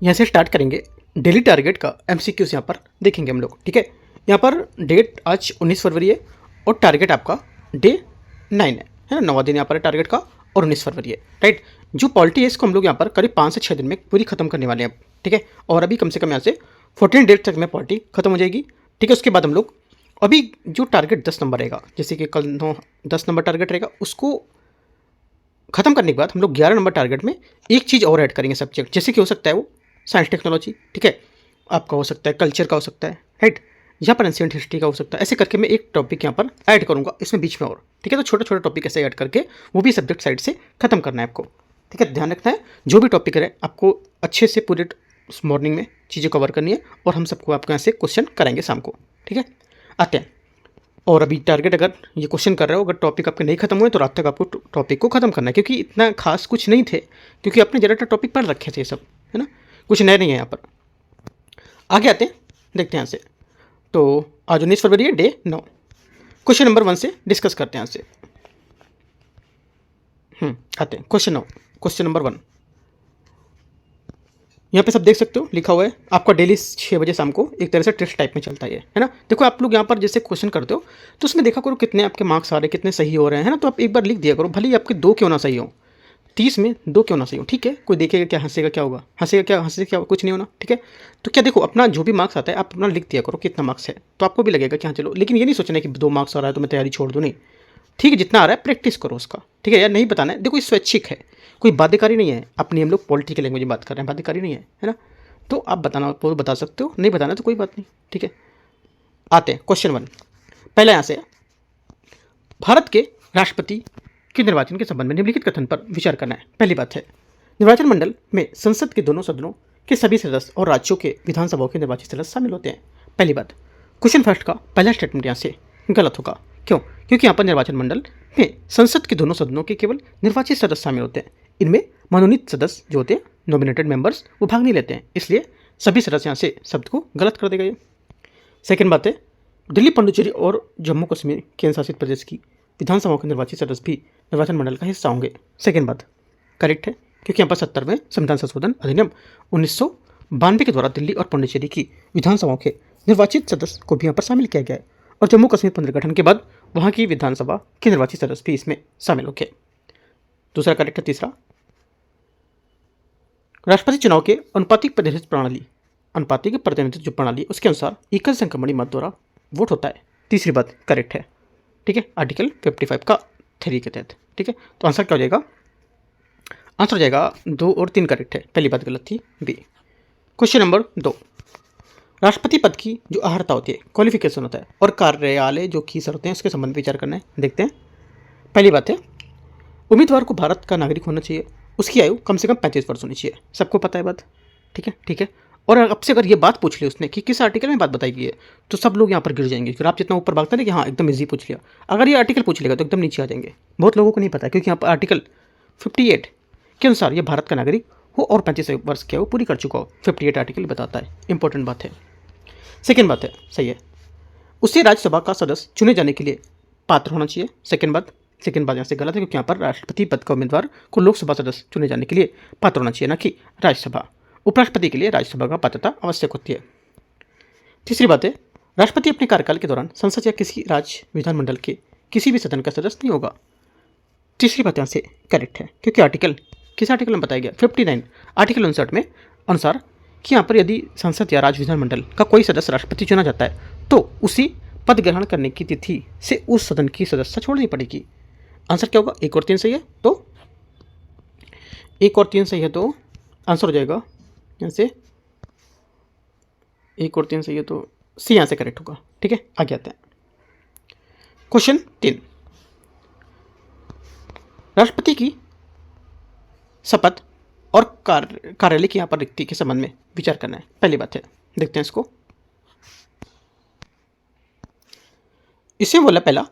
यहाँ से स्टार्ट करेंगे। डेली टारगेट का एमसीक्यूज यहाँ पर देखेंगे हम लोग, ठीक है। यहाँ पर डेट आज 19 फरवरी है और टारगेट आपका डे 9 है ना, 9वां दिन यहाँ पर टारगेट का और 19 फरवरी है, राइट। जो पॉलिटी है इसको हम लोग यहाँ पर करीब 5 से 6 दिन में पूरी खत्म करने वाले हैं, ठीक है। और अभी कम से कम यहाँ से 14 डेट तक में पॉलिटी खत्म हो जाएगी, ठीक है। उसके बाद हम लोग अभी जो टारगेट 10 नंबर रहेगा, जैसे कि कल 10 नंबर टारगेट रहेगा, उसको खत्म करने के बाद हम लोग 11 नंबर टारगेट में एक चीज़ और ऐड करेंगे सब्जेक्ट, जैसे कि हो सकता है वो साइंस टेक्नोलॉजी, ठीक है, आपका हो सकता है कल्चर का हो सकता है, राइट, यहाँ पर एंशिएंट हिस्ट्री का हो सकता है। ऐसे करके मैं एक टॉपिक यहाँ पर ऐड करूँगा इसमें बीच में और, ठीक है। तो छोटे छोटे टॉपिक ऐसे ऐड करके वो भी सब्जेक्ट साइड से खत्म करना है आपको, ठीक है। ध्यान रखना है जो भी टॉपिक है आपको अच्छे से पूरे मॉर्निंग में चीज़ें कवर करनी है और हम सबको आपको यहाँ से क्वेश्चन कराएंगे शाम को, ठीक है। आते हैं। और अभी टारगेट अगर ये क्वेश्चन कर रहे हो, अगर टॉपिक आपके नहीं खत्म हुए तो रात तक आपको टॉपिक को खत्म करना है, क्योंकि इतना खास कुछ नहीं थे, क्योंकि आपने ज़्यादातर टॉपिक पढ़ रखे थे सब, है ना, कुछ नए नहीं है यहाँ पर। आगे आते हैं, देखते हैं यहाँ से। तो आज 19 फरवरी है, डे 9। क्वेश्चन नंबर 1 से डिस्कस करते हैं यहाँ से। आते हैं क्वेश्चन 9। क्वेश्चन नंबर 1 यहाँ पे सब देख सकते हो, लिखा हुआ है आपका डेली 6 बजे शाम को एक तरह से टेस्ट टाइप में चलता है ना। देखो आप लोग यहाँ पर जैसे क्वेश्चन करते हो तो उसमें देखा करो कितने आपके मार्क्स आ रहे हैं, कितने सही हो रहे हैं, है ना। तो आप एक बार लिख दिया करो, भले ही आपके 2 क्यों ना सही हो, 30 में 2 क्यों ना सही हो, ठीक है। कोई देखेगा क्या, हंसेगा क्या होगा, हंसेगा क्या, हंसे क्या कुछ नहीं होना, ठीक है। तो क्या देखो अपना जो भी मार्क्स आता है आप अपना लिख दिया करो कितना मार्क्स है, तो आपको भी लगेगा कि हाँ चलो। लेकिन ये नहीं सोचना कि 2 मार्क्स आ रहा है तो मैं तैयारी छोड़ दूँ, नहीं, ठीक है। जितना आ रहा है प्रैक्टिस करो उसका, ठीक है यार। नहीं बताना है, देखो ये स्वैच्छिक है, कोई बाध्यकारी नहीं है। अपनी हम लोग पॉलिटिकल लैंग्वेज में बात कर रहे हैं, बाध्यकारी नहीं है ना। तो आप बताना तो बता सकते हो, नहीं बताना तो कोई बात नहीं, ठीक है। आते हैं क्वेश्चन 1। पहला यहाँ से भारत के राष्ट्रपति के निर्वाचन के संबंध में निम्नलिखित कथन पर विचार करना है। पहली बात है निर्वाचन मंडल में संसद के दोनों सदनों के सभी सदस्य और राज्यों के विधानसभाओं के निर्वाचित सदस्य शामिल होते हैं। पहली बात, क्वेश्चन फर्स्ट का पहला स्टेटमेंट यहाँ से गलत होगा। क्यों? क्योंकि यहाँ पर निर्वाचन मंडल में संसद के दोनों सदनों के केवल निर्वाचित सदस्य शामिल होते हैं। इनमें मनोनीत सदस्य जो होते हैं, नॉमिनेटेड मेंबर्स, वो भाग नहीं लेते हैं, इसलिए सभी सदस्य यहाँ से शब्द को गलत कर देगा ये। सेकेंड बात है दिल्ली, पुडुचेरी और जम्मू कश्मीर केंद्र शासित प्रदेश की विधानसभाओं के निर्वाचित सदस्य भी निर्वाचन मंडल का हिस्सा होंगे। सेकेंड बात करेक्ट है, क्योंकि यहाँ पर 70वें संविधान संशोधन अधिनियम 1992 के द्वारा दिल्ली और पुडुचेरी की विधानसभाओं के निर्वाचित सदस्य को भी यहाँ पर शामिल किया गया है और जम्मू कश्मीर पुनर्गठन के बाद वहाँ की विधानसभा के निर्वाचित सदस्य भी इसमें शामिल हो गए। दूसरा करेक्ट है। तीसरा, राष्ट्रपति चुनाव के अनुपातिक प्रतिनिधित्व जो प्रणाली उसके अनुसार एकल संक्रमणी मत द्वारा वोट होता है। तीसरी बात करेक्ट है, ठीक है, आर्टिकल 55 का 3 के तहत, ठीक है। तो आंसर क्या हो जाएगा? आंसर हो जाएगा 2 और 3 करेक्ट है, पहली बात गलत थी, बी। क्वेश्चन नंबर 2, राष्ट्रपति पद की जो अर्हता होती है, क्वालिफिकेशन होता है, और कार्यालय जो फीसर होते हैं उसके संबंध में विचार करना है। देखते हैं। पहली बात है उम्मीदवार को भारत का नागरिक होना चाहिए, उसकी आयु कम से कम 35 वर्ष होनी चाहिए, सबको पता है बात, ठीक है, ठीक है। और आपसे अगर ये बात पूछ ली उसने कि किस आर्टिकल में बात बताई गई है, तो सब लोग यहाँ पर गिर जाएंगे। फिर आप जितना ऊपर भागते हैं कि हाँ एकदम इजी पूछ लिया, अगर ये आर्टिकल पूछ लेगा तो एकदम नीचे आ जाएंगे। बहुत लोगों को नहीं पता, क्योंकि यहाँ पर आर्टिकल 58 के अनुसार ये भारत का नागरिक हो और 35 वर्ष के हो, पूरी कर चुका हो, 58 आर्टिकल बताता है। इंपॉर्टेंट बात है। सेकेंड बात है सही है, उससे राज्यसभा का सदस्य चुने जाने के लिए पात्र होना चाहिए। सेकेंड बात यहाँ से गलत है, क्योंकि यहाँ पर राष्ट्रपति पद का उम्मीदवार को लोकसभा सदस्य चुने जाने के लिए पात्र होना चाहिए, ना कि राज्यसभा। उपराष्ट्रपति के लिए राज्यसभा का पात्रता आवश्यक होती है। तीसरी बात है राष्ट्रपति अपने कार्यकाल के दौरान संसद या किसी राज्य विधानमंडल के किसी भी सदन का सदस्य नहीं होगा। तीसरी बात यहाँ से करेक्ट है, क्योंकि आर्टिकल किस आर्टिकल में बताया गया? 59 आर्टिकल 59 में अनुसार कि यहाँ पर यदि संसद या राज्य विधानमंडल का कोई सदस्य राष्ट्रपति चुना जाता है तो उसी पद ग्रहण करने की तिथि से उस सदन की सदस्यता छोड़नी पड़ेगी। आंसर क्या होगा? 1 और 3 सही है, तो 1 और 3 सही है तो आंसर हो जाएगा यहाँ से 1 और 3 सही है तो सी यहाँ से करेक्ट होगा, ठीक है। आगे आते हैं। क्वेश्चन 3, राष्ट्रपति की शपथ और कार्यालय की यहाँ पर रिक्ति के संबंध में विचार करना है। पहली बात है देखते हैं इसको। इसमें बोला पहला,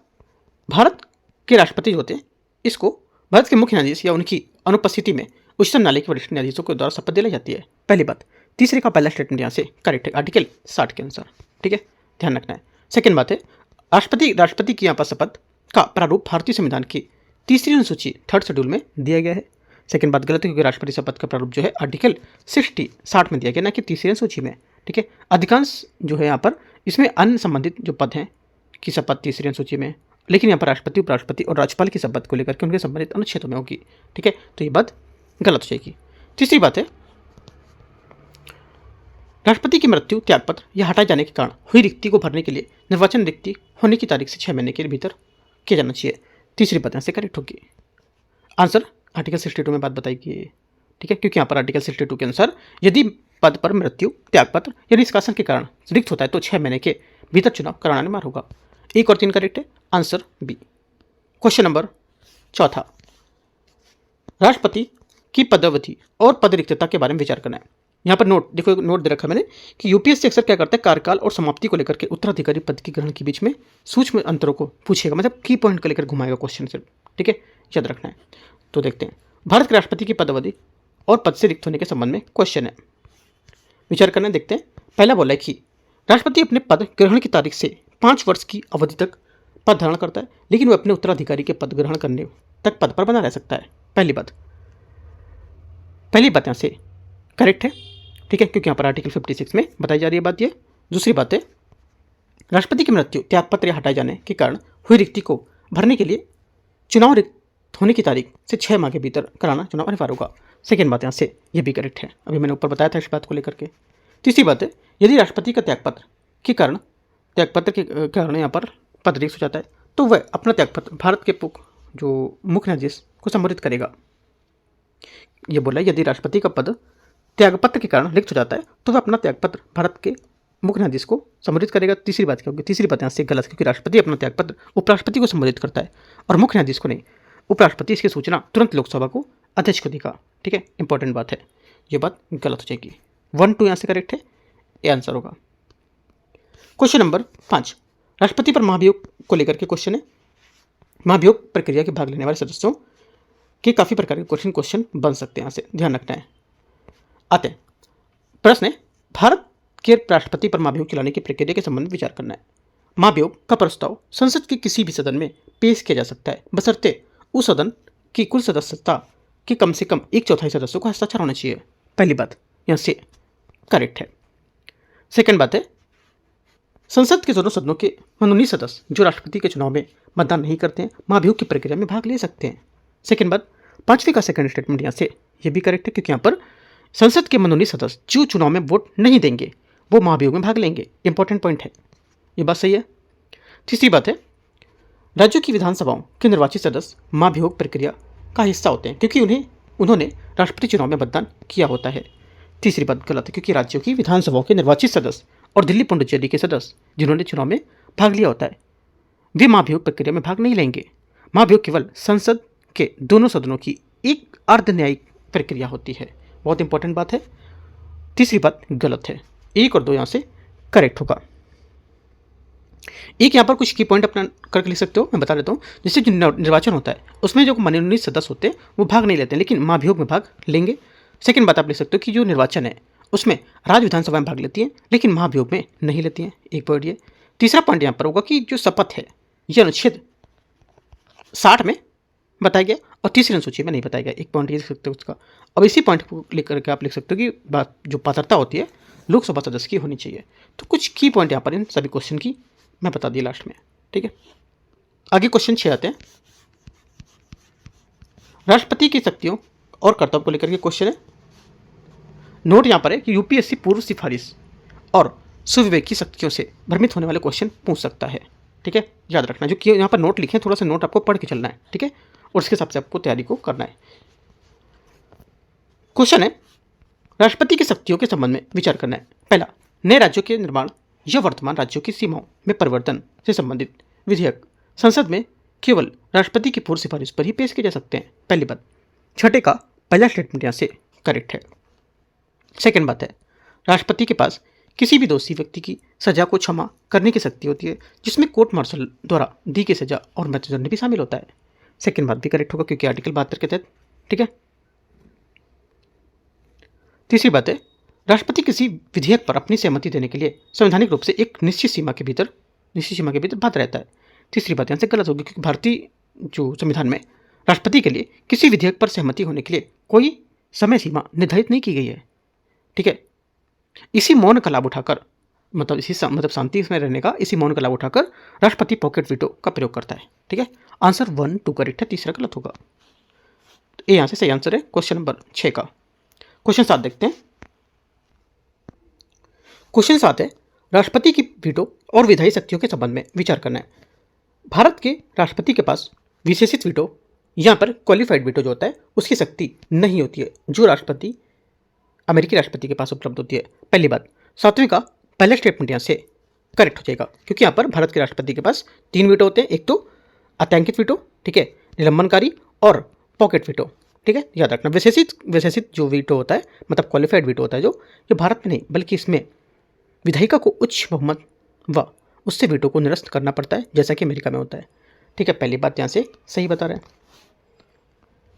भारत के राष्ट्रपति जो होते हैं इसको भारत के मुख्य न्यायाधीश या उनकी अनुपस्थिति में उच्चतम न्यायालय के वरिष्ठ न्यायाधीशों के द्वारा शपथ दिलाई जाती है। पहली बात। तीसरे का पहला स्टेटमेंट यहाँ से करेक्ट है, आर्टिकल 60 के अनुसार, ठीक है, ध्यान रखना है। सेकेंड बात है राष्ट्रपति की यहाँ पर शपथ का प्रारूप भारतीय संविधान की 3री अनुसूची 3rd शेड्यूल में दिया गया है। सेकंड बात गलत है, क्योंकि राष्ट्रपति शपथ का प्रारूप जो है आर्टिकल 60 में दिया गया, ना कि तीसरी सूची में। ठीक है, अधिकांश जो है यहाँ पर इसमें अन्य संबंधित जो पद हैं की शपथ तीसरी सूची में, लेकिन यहाँ पर राष्ट्रपति, उपराष्ट्रपति और राज्यपाल की शपथ को लेकर के उनके संबंधित अनुच्छेदों में होगी। ठीक है, तो ये बात गलत हो जाएगी। तीसरी बात है, राष्ट्रपति की मृत्यु, त्यागपत्र या हटाए जाने के कारण हुई रिक्ति को भरने के लिए निर्वाचन रिक्ति होने की तारीख से 6 महीने के भीतर किया जाना चाहिए। तीसरी बात यहाँ से करेक्ट होगी। आंसर आर्टिकल 62 में बात बताई गई है। ठीक है, क्योंकि यहाँ पर आर्टिकल 62 के अनुसार यदि पद पर मृत्यु, त्यागपत्र या निष्कासन के कारण रिक्त होता है तो 6 महीने के भीतर चुनाव कराना अनिवार्य होगा। 1 और 3 करेक्ट है, आंसर बी। क्वेश्चन नंबर 4, राष्ट्रपति की पदावधि और पद रिक्तता के बारे में विचार करना है। यहाँ पर नोट देखो, एक नोट दे रखा है मैंने कि यूपीएससी अक्सर क्या करता है, कार्यकाल और समाप्ति को लेकर के उत्तराधिकारी पद की ग्रहण के बीच में सूक्ष्म अंतरों को पूछेगा, मतलब की पॉइंट को लेकर घुमाएगा क्वेश्चन से। ठीक है, याद रखना है। तो देखते हैं, भारत के राष्ट्रपति की पदावधि और पद से रिक्त होने के संबंध में क्वेश्चन है, विचार करना है। देखते हैं, पहला बोला है कि राष्ट्रपति अपने पद ग्रहण की तारीख से 5 वर्ष की अवधि तक पद धारण करता है, लेकिन वह अपने उत्तराधिकारी के पद ग्रहण करने तक पद पर बना रह सकता है। पहली बात यहाँ से करेक्ट है। ठीक है, क्योंकि यहाँ पर आर्टिकल 56 में बताई जा रही है बात ये। दूसरी बात है, राष्ट्रपति की मृत्यु, त्यागपत्र या हटाए जाने के कारण हुई रिक्ति को भरने के लिए चुनाव रिक्त होने की तारीख से 6 माह के भीतर कराना चुनाव अनिवार्य होगा। सेकेंड बात यहाँ से ये भी करेक्ट है, अभी मैंने ऊपर बताया था इस बात को लेकर के। तीसरी बात है, यदि राष्ट्रपति का त्यागपत्र के कारण यहाँ पर पद रिक्त हो जाता है तो वह अपना त्यागपत्र भारत के जो मुख्य न्यायाधीश को संबोधित करेगा। ये बोला यदि राष्ट्रपति का पद त्यागपत्र के कारण रिक्त हो जाता है तो वह अपना त्यागपत्र भारत के मुख्य न्यायाधीश को संबोधित करेगा। तीसरी बात क्या होगी? तीसरी बात यहाँ से गलत, क्योंकि राष्ट्रपति अपना त्यागपत्र उपराष्ट्रपति को संबोधित करता है और मुख्य न्यायाधीश को नहीं। उपराष्ट्रपति इसकी सूचना तुरंत लोकसभा को अध्यक्ष को देगा। ठीक है, इंपॉर्टेंट बात है, ये बात गलत हो जाएगी। 1, 2 यहाँ से करेक्ट है, ये आंसर होगा। क्वेश्चन नंबर 5, राष्ट्रपति पर महाभियोग को लेकर के क्वेश्चन है। महाभियोग प्रक्रिया के भाग लेने वाले सदस्यों के काफ़ी प्रकार के क्वेश्चन बन सकते हैं, यहाँ से ध्यान रखना है। आते हैं, प्रश्न है, भारत के राष्ट्रपति पर महाभियोग चलाने की प्रक्रिया के संबंध में विचार करना है। महाभियोग का प्रस्ताव संसद के किसी भी सदन में पेश किया जा सकता है, बशर्ते उस सदन की कुल सदस्यता के कम से कम 1/4 सदस्यों का हस्ताक्षर होना चाहिए। पहली बात यहाँ से करेक्ट है। सेकंड बात है, संसद के दोनों सदनों के मनोनीत सदस्य जो राष्ट्रपति के चुनाव में मतदान नहीं करते हैं, महाभियोग की प्रक्रिया में भाग ले सकते हैं। सेकंड बात, 5वीं का सेकंड स्टेटमेंट यहाँ से ये भी करेक्ट है, क्योंकि यहाँ पर संसद के मनोनीत सदस्य जो चुनाव में वोट नहीं देंगे वो महाभियोग में भाग लेंगे। इंपॉर्टेंट पॉइंट है, ये बात सही है। तीसरी बात है, राज्यों की विधानसभाओं के निर्वाचित सदस्य महाभियोग प्रक्रिया का हिस्सा होते हैं, क्योंकि उन्होंने राष्ट्रपति चुनाव में मतदान किया होता है। तीसरी बात गलत है, क्योंकि राज्यों की विधानसभाओं के निर्वाचित सदस्य और दिल्ली पुडुचेरी के सदस्य जिन्होंने चुनाव में भाग लिया होता है वे महाभियोग प्रक्रिया में भाग नहीं लेंगे। महाभियोग केवल संसद के दोनों सदनों की एक अर्धन्यायिक प्रक्रिया होती है। बहुत इंपॉर्टेंट बात है। तीसरी बात गलत है, 1 और 2 यहाँ से करेक्ट होगा। एक यहाँ पर कुछ की पॉइंट अपना करके लिख सकते हो, मैं बता देता हूँ। जैसे जो निर्वाचन होता है उसमें जो मनोनीत सदस्य होते हैं वो भाग नहीं लेते हैं, लेकिन महाभियोग में भाग लेंगे। सेकंड बात आप लिख सकते हो कि जो निर्वाचन है उसमें राज्य विधानसभा में भाग लेती हैं, लेकिन महाभियोग में नहीं लेती हैं। एक पॉइंट ये। तीसरा पॉइंट यहाँ पर होगा कि जो शपथ है ये अनुच्छेद 60 में बताया गया और तीसरी अनुसूची में नहीं बताया गया। एक पॉइंट ये लिख सकते हो उसका। अब इसी पॉइंट को लेकर के आप लिख सकते हो कि बात जो पात्रता होती है लोकसभा सदस्य की होनी चाहिए। तो कुछ की पॉइंट यहाँ पर इन सभी क्वेश्चन की मैं बता दी लास्ट में। ठीक है, आगे क्वेश्चन 6 आते हैं। राष्ट्रपति की शक्तियों और कर्तव्य को लेकर के क्वेश्चन है। नोट यहाँ पर है कि यूपीएससी पूर्व सिफारिश और सुविवेक की शक्तियों से भ्रमित होने वाले क्वेश्चन पूछ सकता है। ठीक है, याद रखना, जो कि यहाँ पर नोट लिखे थोड़ा सा नोट आपको पढ़ के चलना है। ठीक है, और उसके हिसाब से आपको तैयारी को करना है। क्वेश्चन है, राष्ट्रपति की शक्तियों के संबंध में विचार करना है। पहला, नए राज्यों के निर्माण या वर्तमान राज्यों की सीमाओं में परिवर्तन से संबंधित विधेयक संसद में केवल राष्ट्रपति की पूर्व सिफारिश पर ही पेश किए जा सकते हैं। पहली बात। छठे का पहला स्टेटमेंट यहाँ से करेक्ट है। सेकंड बात है, राष्ट्रपति के पास किसी भी दोषी व्यक्ति की सजा को क्षमा करने की शक्ति होती है, जिसमें कोर्ट मार्शल द्वारा दी गई सजा और मृत्युदंड भी शामिल होता है। सेकंड बात भी करेक्ट होगा, क्योंकि आर्टिकल 72 के तहत। ठीक है। तीसरी बात है, राष्ट्रपति किसी विधेयक पर अपनी सहमति देने के लिए संवैधानिक रूप से एक निश्चित सीमा के भीतर बाध्य रहता है। तीसरी बात यहाँ से गलत होगी, क्योंकि भारतीय जो संविधान में राष्ट्रपति के लिए किसी विधेयक पर सहमति होने के लिए कोई समय सीमा निर्धारित नहीं की गई है। ठीक है, इसी मौन का लाभ उठाकर, मतलब मतलब शांति में रहने का इसी मौन का लाभ उठाकर राष्ट्रपति पॉकेट वीटो का प्रयोग करता है। ठीक है, आंसर 1, 2 करेक्ट है, तीसरा गलत होगा। तो ये यहाँ से सही आंसर है क्वेश्चन नंबर 6 का। क्वेश्चन 7 देखते हैं। क्वेश्चन 7 है, राष्ट्रपति की वीटो और विधायी शक्तियों के संबंध में विचार करना है। भारत के राष्ट्रपति के पास विशेषित वीटो, यहाँ पर क्वालिफाइड वीटो जो होता है उसकी शक्ति नहीं होती है, जो राष्ट्रपति अमेरिकी राष्ट्रपति के पास उपलब्ध होती है। पहली बात, 7वें का पहला स्टेटमेंट यहाँ से करेक्ट हो जाएगा, क्योंकि यहाँ पर भारत के राष्ट्रपति के पास 3 वीटो होते हैं, एक तो आतंकित वीटो, ठीक है, निलंबनकारी और पॉकेट वीटो। ठीक है, याद रखना, विशेषित जो वीटो होता है, मतलब क्वालिफाइड वीटो होता है जो ये भारत में नहीं बल्कि इसमें विधायिका को उच्च बहुमत व उससे वीटो को निरस्त करना पड़ता है, जैसा कि अमेरिका में होता है। ठीक है, पहली बात यहाँ से सही बता रहे हैं।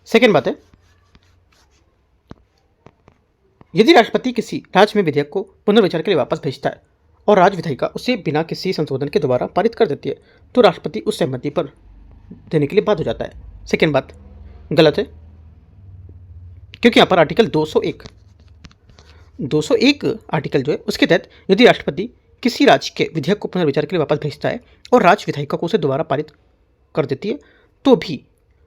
सेकेंड बात है, यदि राष्ट्रपति किसी राज्य में विधेयक को पुनर्विचार के लिए वापस भेजता है और राज्य विधायिका उसे बिना किसी संशोधन के दोबारा पारित कर देती है, तो राष्ट्रपति उस सहमति पर देने के लिए बाध्य हो जाता है। सेकेंड बात गलत है, क्योंकि यहाँ पर आर्टिकल 201 आर्टिकल जो है उसके तहत यदि राष्ट्रपति किसी राज्य के विधेयक को पुनर्विचार के लिए वापस भेजता है और राज्य विधायिका को उसे दोबारा पारित कर देती है, तो भी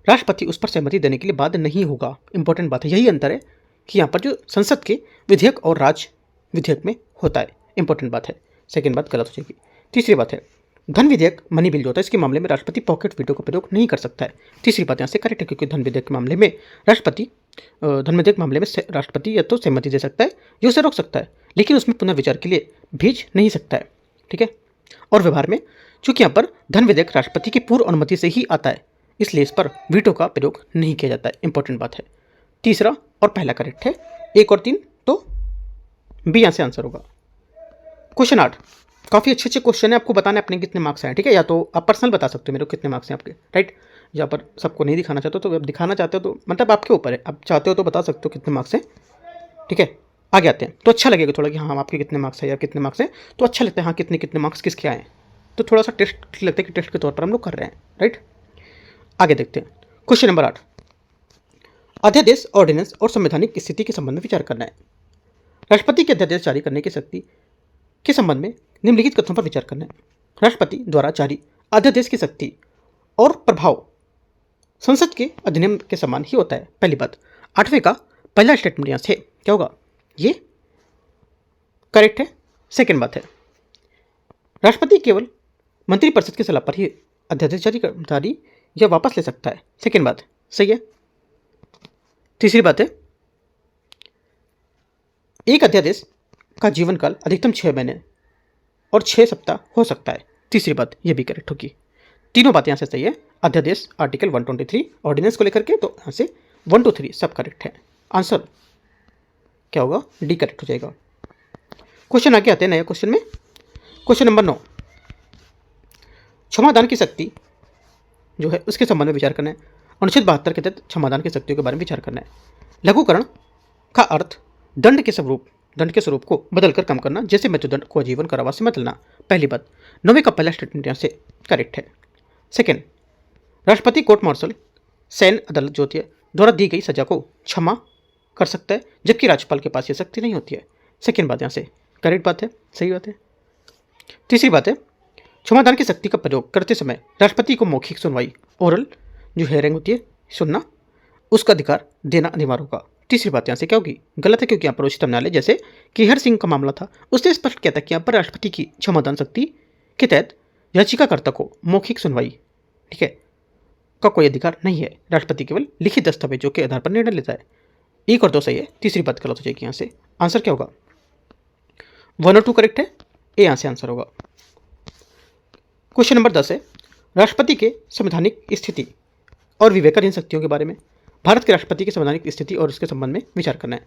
राष्ट्रपति उस पर सहमति देने के लिए बाध्य नहीं होगा। इंपॉर्टेंट बात है, यही अंतर है कि यहाँ पर जो संसद के विधेयक और राज्य विधेयक में होता है। इंपॉर्टेंट बात है, सेकेंड बात गलत हो जाएगी। तीसरी बात है, धन विधेयक मनी बिल जो होता है इसके मामले में राष्ट्रपति पॉकेट वीटो का प्रयोग नहीं कर सकता है। तीसरी बात यहाँ से करेक्ट है, क्योंकि धन विधेयक के मामले में राष्ट्रपति या तो सहमति दे सकता है या उसे रोक सकता है, लेकिन उसमें पुनर्विचार के लिए भेज नहीं सकता है। ठीक है, और व्यवहार में चूंकि यहाँ पर धन विधेयक राष्ट्रपति की पूर्व अनुमति से ही आता है, इसलिए इस पर वीटो का प्रयोग नहीं किया जाता है। इंपॉर्टेंट बात है, तीसरा और पहला करेक्ट है, 1 और 3 तो बी यहाँ से आंसर होगा। क्वेश्चन 8, काफ़ी अच्छे क्वेश्चन है, आपको बताना है अपने कितने मार्क्स आए। ठीक है, या तो आप पर्सनल बता सकते हो मेरे को कितने मार्क्स हैं आपके, राइट। यहाँ पर सबको नहीं दिखाना चाहते हो तो अब दिखाना चाहते हो तो मतलब आपके ऊपर है, आप चाहते हो तो बता सकते हो कितने मार्क्स हैं। ठीक है, आगे आते हैं तो अच्छा लगेगा थोड़ा कि हाँ आपके कितने मार्क्स है या कितने मार्क्स हैं, तो अच्छा लगता है हाँ कितने मार्क्स किसके आए, तो थोड़ा सा टेस्ट लगता है कि टेस्ट के तौर पर हम लोग कर रहे हैं, राइट। आगे देखते हैं क्वेश्चन नंबर 8, अध्यादेश, ऑर्डिनेंस और संवैधानिक स्थिति के संबंध में विचार करना है। राष्ट्रपति के अध्यादेश जारी करने की शक्ति के संबंध में निम्नलिखित कथनों पर विचार करना है। राष्ट्रपति द्वारा जारी अध्यादेश की शक्ति और प्रभाव संसद के अधिनियम के समान ही होता है। पहली बात, 8वें का पहला स्टेटमेंट यहाँ से क्या होगा, ये करेक्ट है। सेकेंड बात है, राष्ट्रपति केवल मंत्रिपरिषद की सलाह पर ही अध्यादेश जारी या वापस ले सकता है। सेकेंड बात सही है। तीसरी बात है, एक अध्यादेश का जीवन काल अधिकतम 6 महीने और 6 सप्ताह हो सकता है। तीसरी बात ये भी करेक्ट होगी। तीनों बातें यहाँ से सही है, अध्यादेश आर्टिकल 123 ऑर्डिनेंस को लेकर के, तो यहाँ से 1 2 3 सब करेक्ट है। आंसर क्या होगा, डी करेक्ट हो जाएगा। क्वेश्चन आगे आते हैं नया क्वेश्चन में। क्वेश्चन नंबर 9, क्षमादान की शक्ति जो है उसके संबंध में विचार करना है। अनुच्छेद 72 के तहत क्षमादान की शक्तियों के बारे में विचार करना है। लघुकरण का अर्थ दंड के स्वरूप को बदलकर कम करना, जैसे मृत्युदंड को आजीवन कारावास से बदलना। पहली बात, 9वें का पहला स्टेटमेंट यहाँ से करेक्ट है। सेकेंड, राष्ट्रपति कोर्ट मार्शल सैन्य अदालत जो होती है द्वारा दी गई सजा को क्षमा कर सकता है, जबकि राज्यपाल के पास ये शक्ति नहीं होती है। सेकेंड बात यहाँ से करेक्ट बात है, सही बात है। तीसरी बात है, क्षमादान की शक्ति का प्रयोग करते समय राष्ट्रपति को मौखिक सुनवाई, ओरल जो हेयरिंग होती है सुनना, उसका अधिकार देना अनिवार्य होगा। तीसरी बात यहाँ से क्या होगी, गलत है, क्योंकि यहाँ पर उच्चतम न्यायालय जैसे किहर सिंह का मामला था उसने स्पष्ट किया था कि यहाँ पर राष्ट्रपति की क्षमादान शक्ति के तहत याचिकाकर्ता को मौखिक सुनवाई, ठीक है, का कोई अधिकार नहीं है। राष्ट्रपति केवल लिखित दस्तावेजों के आधार पर निर्णय लेता है। 1 और 2 सही है, तीसरी बात गलत हो जाएगी। यहाँ से आंसर क्या होगा, 1 और 2 करेक्ट है, ए यहाँ से आंसर होगा। क्वेश्चन नंबर 10 है, राष्ट्रपति के संवैधानिक स्थिति और विवेकाधीन शक्तियों के बारे में भारत के राष्ट्रपति की संवैधानिक स्थिति और उसके संबंध में विचार करना है।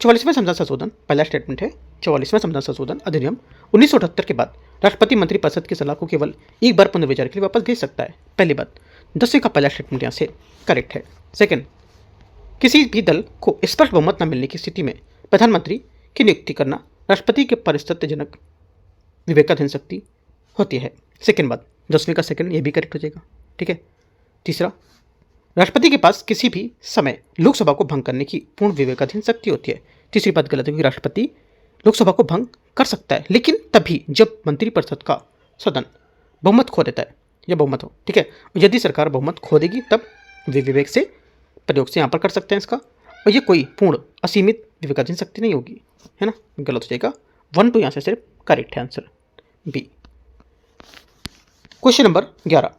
44वें संविधान संशोधन पहला स्टेटमेंट है। 44वें संविधान संशोधन अधिनियम 1978 के बाद राष्ट्रपति मंत्रिपरिषद की सलाह को केवल एक बार पुनर्विचार के लिए वापस भेज सकता है। पहली बात, 10वें का पहला स्टेटमेंट यहाँ से करेक्ट है। सेकेंड, किसी भी दल को स्पष्ट बहुमत न मिलने की स्थिति में प्रधानमंत्री की नियुक्ति करना राष्ट्रपति के परिस्थितिजनक विवेकाधीन शक्ति होती है। सेकेंड बात, 10वें का सेकेंड ये भी करेक्ट हो जाएगा, ठीक है। तीसरा, राष्ट्रपति के पास किसी भी समय लोकसभा को भंग करने की पूर्ण विवेकाधीन शक्ति होती है। तीसरी बात गलत है, क्योंकि राष्ट्रपति लोकसभा को भंग कर सकता है, लेकिन तभी जब मंत्रिपरिषद का सदन बहुमत खो देता है या बहुमत हो, ठीक है। यदि सरकार बहुमत खो देगी तब वे विवेक से प्रयोग से यहाँ पर कर सकते हैं इसका, और ये कोई पूर्ण असीमित विवेकाधीन शक्ति नहीं होगी, है ना। गलत हो जाएगा। 1 2 यहाँ से सिर्फ करेक्ट है आंसर बी। क्वेश्चन नंबर 11,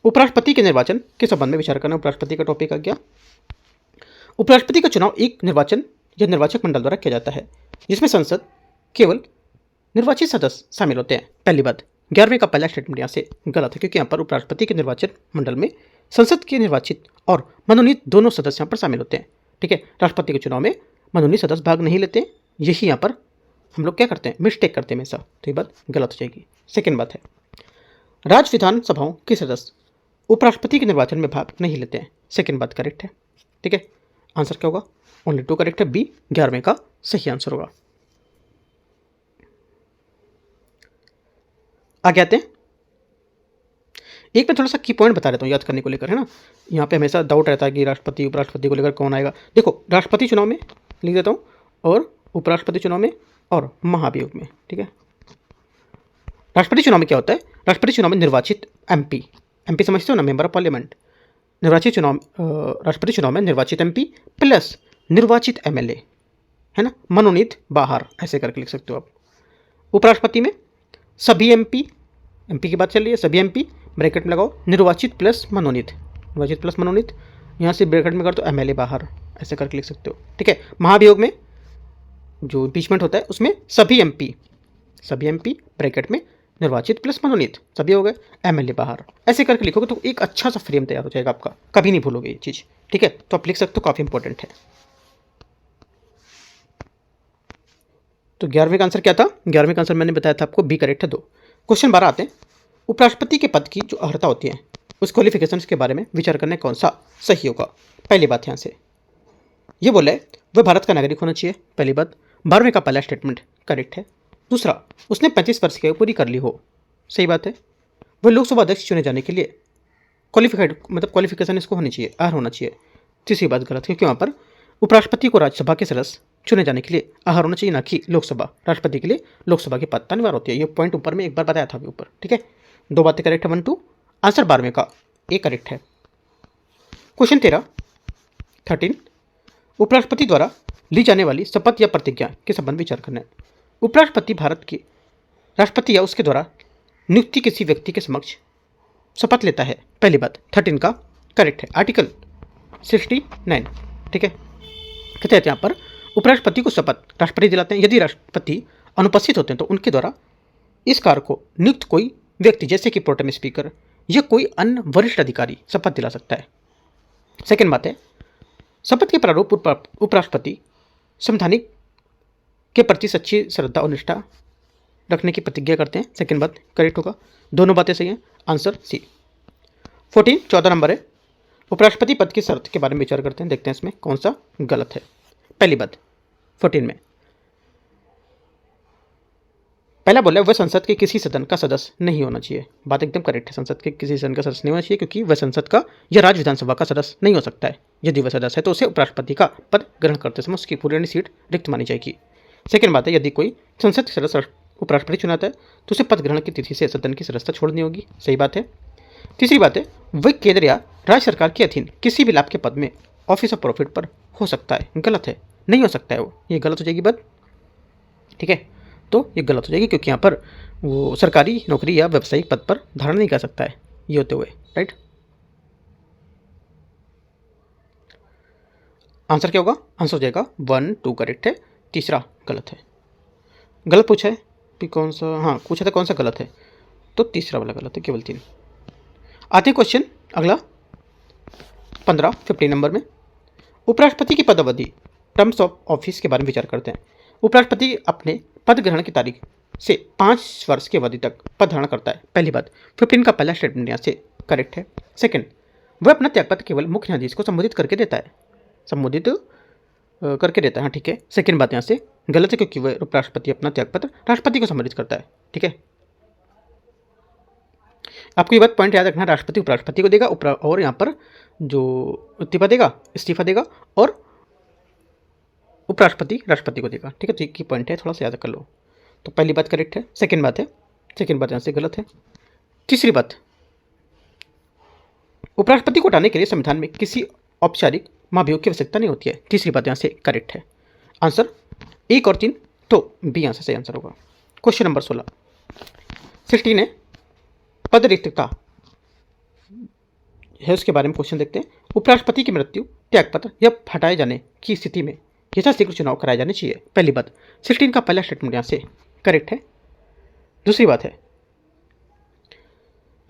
उपराष्ट्रपति के निर्वाचन के संबंध में विचार करना। उपराष्ट्रपति का टॉपिक आ गया। उपराष्ट्रपति का चुनाव एक निर्वाचन या निर्वाचक मंडल द्वारा किया जाता है, जिसमें संसद केवल निर्वाचित सदस्य शामिल होते हैं। पहली बात 11वें का पहला स्टेटमेंट यहाँ से गलत है, क्योंकि यहाँ पर उपराष्ट्रपति के निर्वाचन मंडल में संसद के निर्वाचित और मनोनीत दोनों सदस्य यहाँ पर शामिल होते हैं, ठीक है। राष्ट्रपति के चुनाव में मनोनीत सदस्य भाग नहीं लेते, यही यहाँ पर हम लोग क्या करते हैं, मिस्टेक करते हैं हमेशा, तो ये बात गलत हो जाएगी। सेकेंड बात है, राज्य विधानसभाओं के सदस्य उपराष्ट्रपति के निर्वाचन में भाग नहीं लेते हैं। सेकेंड बात करेक्ट है, ठीक है। आंसर क्या होगा, ओनली 2 करेक्ट है, बी 11वें का सही आंसर होगा। आगे आते हैं, एक मैं थोड़ा सा की पॉइंट बता देता हूँ याद करने को लेकर, है ना। यहाँ पे हमेशा डाउट रहता है कि राष्ट्रपति उपराष्ट्रपति को लेकर कौन आएगा। देखो, राष्ट्रपति चुनाव में लिख देता हूँ, और उपराष्ट्रपति चुनाव में और महाभियोग में, ठीक है। राष्ट्रपति चुनाव में क्या होता है, राष्ट्रपति चुनाव में निर्वाचित एमपी समझते हो ना, मेंबर ऑफ पार्लियामेंट। निर्वाचित चुनाव राष्ट्रपति चुनाव में निर्वाचित एमपी प्लस निर्वाचित एमएलए, है ना, मनोनीत बाहर, ऐसे करके लिख सकते हो आप। उपराष्ट्रपति में सभी एमपी की बात चल रही है, सभी एमपी ब्रैकेट में लगाओ, निर्वाचित प्लस मनोनीत, यहाँ से ब्रैकेट में कर दो एमएलए बाहर, ऐसे करके लिख सकते हो, ठीक है। महाभियोग में जो इम्पीचमेंट होता है उसमें सभी एमपी ब्रैकेट में निर्वाचित प्लस मनोनीत, सभी हो गए, एमएलए बाहर, ऐसे करके लिखोगे तो एक अच्छा सा फ्रेम तैयार हो जाएगा आपका, कभी नहीं भूलोगे ये चीज़, ठीक है। तो आप लिख सकते हो, काफ़ी इंपॉर्टेंट है। तो 11वें का आंसर क्या था, 11वें का आंसर मैंने बताया था आपको, बी करेक्ट है 2। क्वेश्चन 12 आते हैं, उपराष्ट्रपति के पद की जो अर्हता होती है उस क्वालिफिकेशंस के बारे में विचार करने कौन सा सही होगा। पहली बात यहाँ से ये बोला है वह भारत का नागरिक होना चाहिए, पहली बात। 12वें का पहला स्टेटमेंट करेक्ट है। दूसरा, उसने 35 वर्ष की आयु पूरी कर ली हो, सही बात है। वह लोकसभा अध्यक्ष चुने जाने के लिए क्वालिफाइड, मतलब क्वालिफिकेशन इसको होनी चाहिए, अर्ह होना चाहिए। तीसरी बात गलत है, क्योंकि वहाँ पर उपराष्ट्रपति को राज्यसभा के सदस्य चुने जाने के लिए अर्ह होना चाहिए, ना कि लोकसभा। राष्ट्रपति के लिए लोकसभा की पद अनिवार्य होती है, ये पॉइंट ऊपर में एक बार बताया था अभी ऊपर, ठीक है। 2 बातें करेक्ट है, 1 2। आंसर 12वें का ए करेक्ट है। क्वेश्चन 13 उपराष्ट्रपति द्वारा ली जाने वाली शपथ या प्रतिज्ञा के संबंध में विचार करना है। उपराष्ट्रपति भारत के राष्ट्रपति या उसके द्वारा नियुक्ति किसी व्यक्ति के समक्ष शपथ लेता है, पहली बात। 13 का करेक्ट है, आर्टिकल 69, ठीक है। कहते हैं यहाँ पर उपराष्ट्रपति को शपथ राष्ट्रपति दिलाते हैं, यदि राष्ट्रपति अनुपस्थित होते हैं तो उनके द्वारा इस कार्य को नियुक्त कोई व्यक्ति, जैसे कि प्रोटेम स्पीकर या कोई अन्य वरिष्ठ अधिकारी शपथ दिला सकता है। सेकेंड बात है, शपथ के प्रारूप उपराष्ट्रपति संवैधानिक के प्रति सच्ची श्रद्धा और निष्ठा रखने की प्रतिज्ञा करते हैं, सेकेंड बात करेक्ट होगा। दोनों बातें सही हैं, आंसर सी। 14 नंबर है, उपराष्ट्रपति पद की शर्त के बारे में विचार करते हैं, देखते हैं इसमें कौन सा गलत है। पहली बात 14 में पहला बोला वह संसद के किसी सदन का सदस्य नहीं होना चाहिए, बात एकदम करेक्ट है। संसद के किसी सदन का सदस्य नहीं होना चाहिए, क्योंकि वह संसद का या राज्य विधानसभा का सदस्य नहीं हो सकता है। यदि वह सदस्य है तो उसे उपराष्ट्रपति का पद ग्रहण करते समय उसकी पूरी सीट रिक्त मानी जाएगी। सेकेंड बात है, यदि कोई संसद के सदस्य उपराष्ट्रपति चुनाता है तो उसे पद ग्रहण की तिथि से सदन की सदस्यता छोड़नी होगी, सही बात है। तीसरी बात है, वह केंद्र या राज्य सरकार के अधीन किसी भी लाभ के पद में ऑफिस ऑफ प्रॉफिट पर हो सकता है, गलत है, नहीं हो सकता है वो, ये गलत हो जाएगी बात, ठीक है। तो ये गलत हो जाएगी, क्योंकि यहाँ पर वो सरकारी नौकरी या व्यावसायिक पद पर धारण नहीं कर सकता है ये होते हुए, राइट। आंसर क्या होगा, आंसर हो जाएगा 1 2 करेक्ट है, तीसरा गलत है। गलत पूछा है कि कौन सा, हाँ पूछा था कौन सा गलत है, तो तीसरा वाला गलत है, केवल 3। आते हैं क्वेश्चन अगला 15 नंबर में, उपराष्ट्रपति की पदावधि टर्म्स ऑफ ऑफिस के बारे में विचार करते हैं। उपराष्ट्रपति अपने पद ग्रहण की तारीख से 5 वर्ष की अवधि तक पद धारण करता है, पहली बात। 15 का पहला स्टेटमेंट यहाँ से करेक्ट है। सेकंड, वह अपना त्यागपत्र केवल मुख्य न्यायाधीश को संबोधित करके देता है, हाँ ठीक है। सेकंड बात यहाँ से गलत है, क्योंकि वह उपराष्ट्रपति अपना त्यागपत्र राष्ट्रपति को संबोधित करता है, ठीक है। आपको ये बात पॉइंट याद रखना, राष्ट्रपति उपराष्ट्रपति को देगा, और यहाँ पर जो इस्तीफा देगा और उपराष्ट्रपति राष्ट्रपति को देगा। ठीक है, ठीक की पॉइंट है, थोड़ा सा याद कर लो। तो पहली बात करेक्ट है। सेकेंड बात यहाँ से गलत है। तीसरी बात, उपराष्ट्रपति को हटाने के लिए संविधान में किसी औपचारिक महाभियोग की आवश्यकता नहीं होती है। तीसरी बात यहाँ से करेक्ट है। आंसर 1 और 3, तो बी आंसर सही आंसर होगा। क्वेश्चन नंबर 16 है पद रिक्तता है, उसके बारे में क्वेश्चन देखते हैं। उपराष्ट्रपति की मृत्यु, त्यागपत्र या हटाए जाने की स्थिति में यथाशीघ्र चुनाव कराए जाने चाहिए। पहली बात 16 का पहला स्टेटमेंट यहाँ से करेक्ट है। दूसरी बात है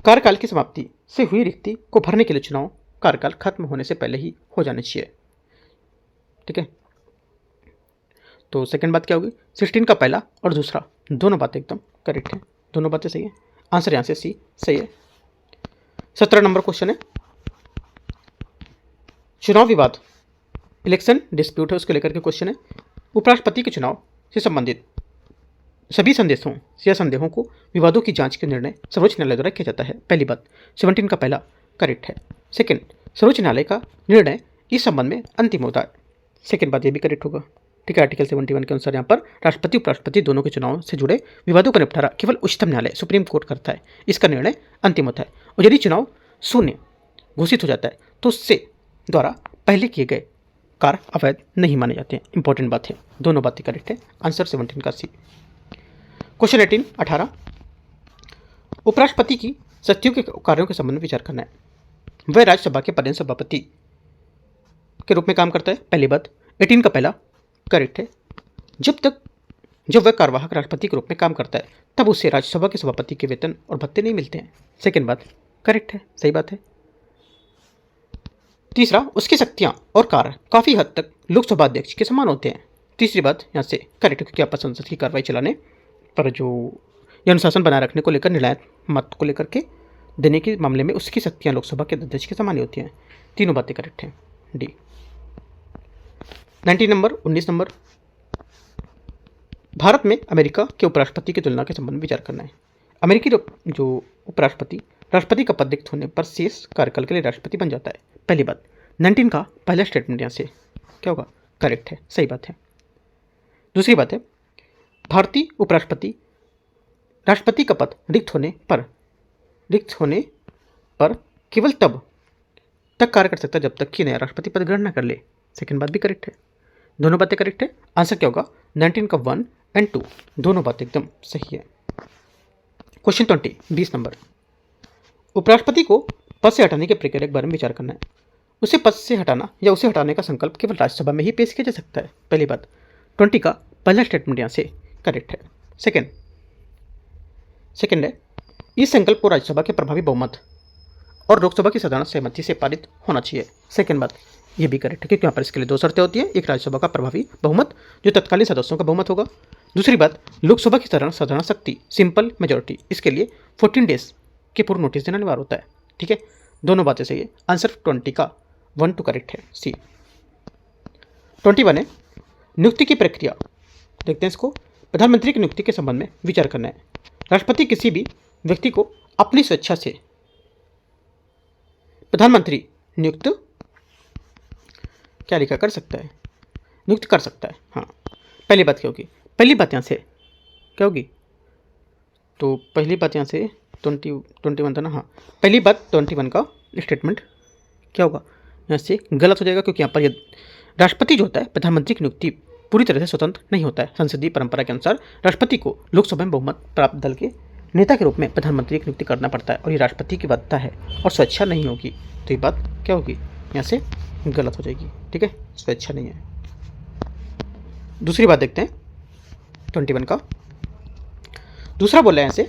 कार्यकाल की समाप्ति से हुई रिक्ति को भरने के लिए चुनाव कार्यकाल खत्म होने से पहले ही हो जाने चाहिए। ठीक है, तो सेकंड बात क्या होगी, 16 का पहला और दूसरा दोनों बातें एकदम करेक्ट है, दोनों बातें सही है। आंसर यहाँ से सी सही है। 17 नंबर क्वेश्चन है चुनाव विवाद, इलेक्शन डिस्प्यूट है, उसको लेकर के क्वेश्चन है। उपराष्ट्रपति के चुनाव से संबंधित सभी संदेशों या संदेहों को विवादों की जांच के निर्णय सर्वोच्च न्यायालय द्वारा किया जाता है। पहली बात 17 का पहला करेक्ट है। सेकंड, सर्वोच्च न्यायालय का निर्णय इस संबंध में अंतिम होता है। सेकंड बात ये भी करेक्ट होगा। ठीक है, आर्टिकल 71 के अनुसार यहाँ पर राष्ट्रपति उपराष्ट्रपति दोनों के चुनाव से जुड़े विवादों का निपटारा केवल उच्चतम न्यायालय सुप्रीम कोर्ट करता है, इसका निर्णय अंतिम होता है। और यदि चुनाव शून्य घोषित हो जाता है तो उससे द्वारा पहले किए गए कार्य अवैध नहीं माने जाते हैं। इंपॉर्टेंट बात है, दोनों बातें करेक्ट है। आंसर 17 का सी। क्वेश्चन 18 उपराष्ट्रपति की शक्तियों के कार्यों के संबंध में विचार करना है। वह राज्यसभा के पदेन सभापति के रूप में काम करता है। पहली बात 18 का पहला करेक्ट है। जब वह कार्यवाहक राष्ट्रपति के रूप में काम करता है तब उसे राज्यसभा के सभापति के वेतन और भत्ते नहीं मिलते हैं। सेकेंड बात करेक्ट है, सही बात है। तीसरा, उसकी शक्तियां और कार्य काफ़ी हद तक लोकसभा अध्यक्ष के समान होते हैं। तीसरी बात यहाँ से करेक्ट, क्योंकि आपस संसद की कार्रवाई चलाने पर जो अनुशासन बनाए रखने को लेकर निर्णायक मत को लेकर के देने के मामले में उसकी शक्तियां लोकसभा के अध्यक्ष के समान ही होती हैं। तीनों बातें करेक्ट हैं। डी 19 नंबर भारत में अमेरिका के उपराष्ट्रपति की तुलना के संबंध में विचार करना है। अमेरिकी जो उपराष्ट्रपति राष्ट्रपति का पद रिक्त होने पर शेष कार्यकाल के लिए राष्ट्रपति बन जाता है। पहली बात 19 का पहला स्टेटमेंट यहाँ से क्या होगा, करेक्ट है, सही बात है। दूसरी बात है भारतीय उपराष्ट्रपति राष्ट्रपति का पद रिक्त होने पर केवल तब तक कार्य कर सकता है जब तक कि नया राष्ट्रपति पद ग्रहण न कर ले। सेकेंड बात भी करेक्ट है, दोनों बातें करेक्ट है। आंसर क्या होगा, 19 का 1 और 2 दोनों बातें एकदम सही है। क्वेश्चन 20 नंबर उपराष्ट्रपति को पद से हटाने की प्रक्रिया के बारे में विचार करना है। उसे पद से हटाना या उसे हटाने का संकल्प केवल राज्यसभा में ही पेश किया जा सकता है। पहली बात 20 का पहला स्टेटमेंट यहाँ से करेक्ट है। सेकेंड है इस संकल्प को राज्यसभा के प्रभावी बहुमत और लोकसभा की साधारण सहमति से पारित होना चाहिए। सेकेंड बात ये भी करेक्ट है, क्योंकि यहाँ पर इसके लिए दो शर्तें होती हैं। एक राज्यसभा का प्रभावी बहुमत जो तत्कालीन सदस्यों का बहुमत होगा। दूसरी बात लोकसभा की साधारण शक्ति सिंपल मेजोरिटी, इसके लिए 14 डेज के पूर्व नोटिस देना अनिवार्य होता है। ठीक है, दोनों बातें सही है। आंसर 20 का 1 2 करेक्ट है, सी। 21 है नियुक्ति की प्रक्रिया, देखते हैं इसको। प्रधानमंत्री की नियुक्ति के संबंध में विचार करना है। राष्ट्रपति किसी भी व्यक्ति को अपनी स्वेच्छा से प्रधानमंत्री नियुक्त क्या लिखा कर सकता है, नियुक्त कर सकता है। हाँ, पहली बात क्या होगी, पहली बात यहाँ से क्या होगी, तो पहली बात यहाँ से 21 था ना। हाँ, पहली बात 21 का स्टेटमेंट क्या होगा, यहाँ से गलत हो जाएगा, क्योंकि यहाँ पर राष्ट्रपति जो होता है प्रधानमंत्री की नियुक्ति पूरी तरह से स्वतंत्र नहीं होता है। संसदीय परंपरा के अनुसार राष्ट्रपति को लोकसभा में बहुमत प्राप्त दल के नेता के रूप में प्रधानमंत्री की नियुक्ति करना पड़ता है, और ये राष्ट्रपति की बाध्यता है और स्वेच्छा नहीं होगी। तो ये बात क्या होगी, यहाँ से गलत हो जाएगी। ठीक है, स्वेच्छा नहीं है। दूसरी बात देखते हैं 21 का दूसरा बोला है यहाँ से,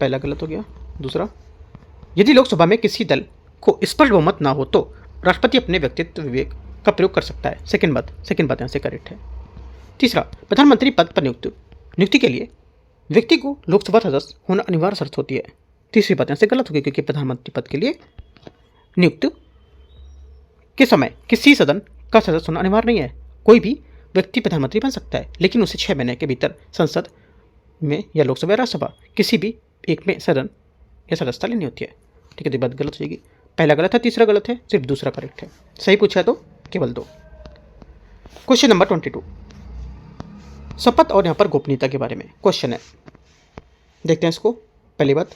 पहला गलत हो गया। दूसरा, यदि लोकसभा में किसी दल को स्पष्ट बहुमत ना हो तो राष्ट्रपति अपने व्यक्तित्व विवेक का प्रयोग कर सकता है। सेकेंड बात यहाँ से करेक्ट है। तीसरा, प्रधानमंत्री पद पर नियुक्ति के लिए व्यक्ति को लोकसभा सदस्य होना अनिवार्य शर्त होती है। तीसरी बात यहाँ से गलत होगी, क्योंकि प्रधानमंत्री पद के लिए नियुक्त के समय किसी सदन का सदस्य होना अनिवार्य नहीं है। कोई भी व्यक्ति प्रधानमंत्री बन सकता है, लेकिन उसे 6 महीने के भीतर संसद में या लोकसभा या राज्यसभा किसी भी एक में सदन या सदस्यता लेनी होती है। ठीक है, तो ये बात गलत हो जाएगी। पहला गलत है, तीसरा गलत है, सिर्फ दूसरा करेक्ट है। सही पूछा है तो केवल 2। क्वेश्चन नंबर 22, शपथ और यहाँ पर गोपनीयता के बारे में क्वेश्चन है। देखते हैं इसको। पहली बात,